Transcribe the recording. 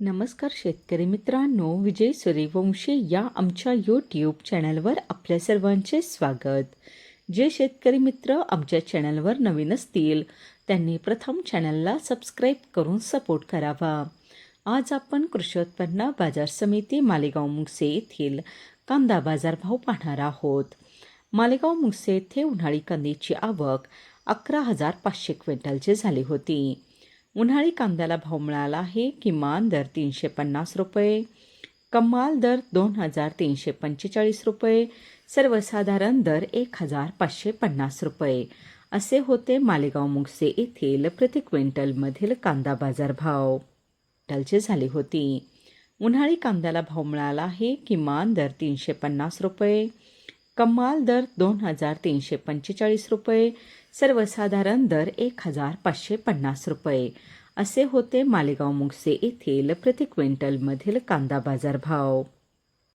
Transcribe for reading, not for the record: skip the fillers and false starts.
नमस्कार शेतकरी मित्रांनो, विजय सूर्यवंशी या आमच्या यूट्यूब चॅनलवर आपल्या सर्वांचे स्वागत. जे शेतकरी मित्र आमच्या चॅनलवर नवीन असतील त्यांनी प्रथम चॅनलला सबस्क्राईब करून सपोर्ट करावा. आज आपण कृषी उत्पन्न बाजार समिती मालेगाव मुंगसे येथील कांदा बाजारभाव पाहणार आहोत. मालेगाव मुंगसे येथे उन्हाळी कांद्याची आवक 11,500 क्विंटलची झाली होती. उन्हाळी कांद्याला भाव मिळाला आहे. किमान दर 350 रुपये, कमाल दर 2,345 रुपये, सर्वसाधारण दर 1,550 रुपये असे होते मालेगाव मुंगसे येथील प्रति क्विंटलमधील कांदा बाजारभाव. क्विंटलची झाली होती. उन्हाळी कांद्याला भाव मिळाला आहे. किमान दर 350 रुपये, कमाल दर 2,345 रुपये, सर्वसाधारण दर 1,550 रुपये असे होते मालेगाव मुंगसे येथील प्रति क्विंटलमधील कांदा बाजारभाव.